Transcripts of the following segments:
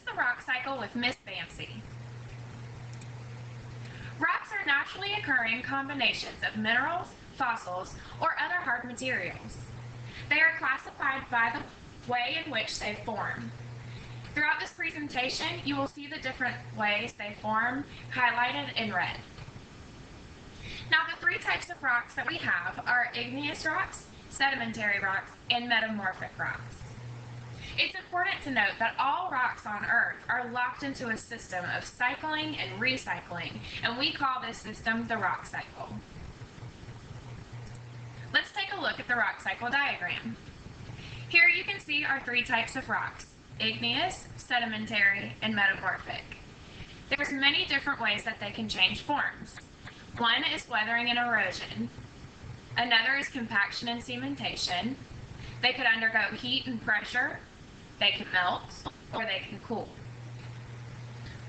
the rock cycle with Miss Bamsey. Rocks are naturally occurring combinations of minerals, fossils, or other hard materials. They are classified by the way in which they form. Throughout this presentation, you will see the different ways they form highlighted in red. Now, the three types of rocks that we have are igneous rocks, sedimentary rocks, and metamorphic rocks. It's important to note that all rocks on Earth are locked into a system of cycling and recycling, and we call this system the rock cycle. Let's take a look at the rock cycle diagram. Here you can see our three types of rocks: igneous, sedimentary, and metamorphic. There's many different ways that they can change forms. One is weathering and erosion. Another is compaction and cementation. They could undergo heat and pressure. They can melt, or they can cool.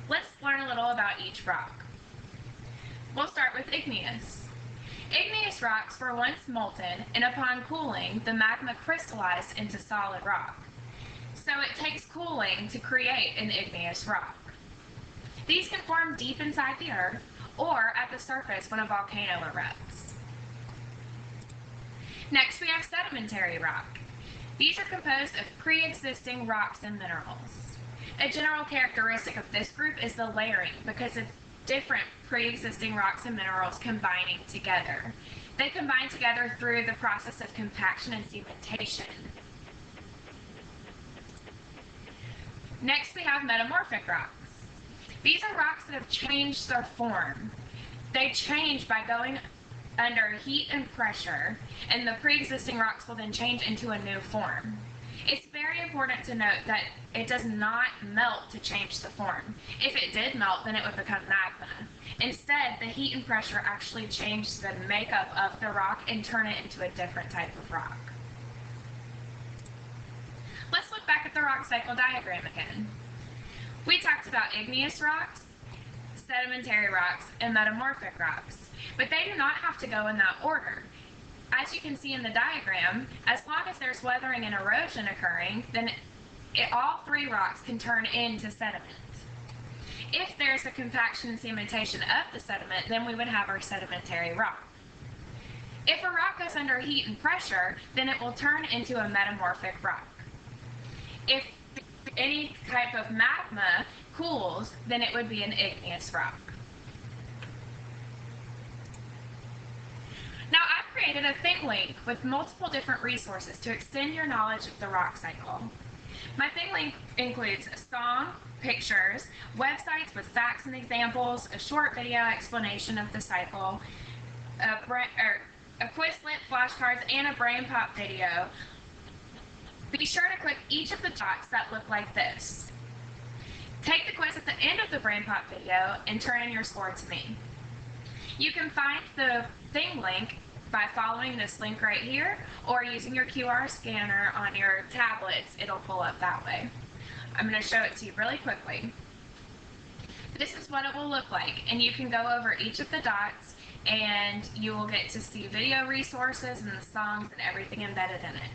Let's learn a little about each rock. We'll start with igneous. Igneous rocks were once molten, and upon cooling, the magma crystallized into solid rock. So it takes cooling to create an igneous rock. These can form deep inside the earth, or at the surface when a volcano erupts. Next, we have sedimentary rock. These are composed of pre-existing rocks and minerals. A general characteristic of this group is the layering, because it's different pre-existing rocks and minerals combining together. They combine together through the process of compaction and cementation. Next, we have metamorphic rocks. These are rocks that have changed their form. They change by going under heat and pressure, and the pre-existing rocks will then change into a new form. It's very important to note that it does not melt to change the form. If it did melt, then it would become magma. Instead, the heat and pressure actually change the makeup of the rock and turn it into a different type of rock. Let's look back at the rock cycle diagram again. We talked about igneous rocks, sedimentary rocks, and metamorphic rocks, but they do not have to go in that order. As you can see in the diagram, as long as there's weathering and erosion occurring, then all three rocks can turn into sediment. If there's a compaction and cementation of the sediment, then we would have our sedimentary rock. If a rock goes under heat and pressure, then it will turn into a metamorphic rock. If any type of magma cools, then it would be an igneous rock. Now, I've created a ThinkLink with multiple different resources to extend your knowledge of the rock cycle. My ThinkLink includes a song, pictures, websites with facts and examples, a short video explanation of the cycle, a Quizlet flashcards, and a BrainPop video. Be sure to click each of the dots that look like this. Take the quiz at the end of the BrainPop video and turn in your score to me. You can find the ThinkLink by following this link right here, or using your QR scanner on your tablets. It'll pull up that way. I'm going to show it to you really quickly. This is what it will look like, and you can go over each of the dots and you will get to see video resources and the songs and everything embedded in it.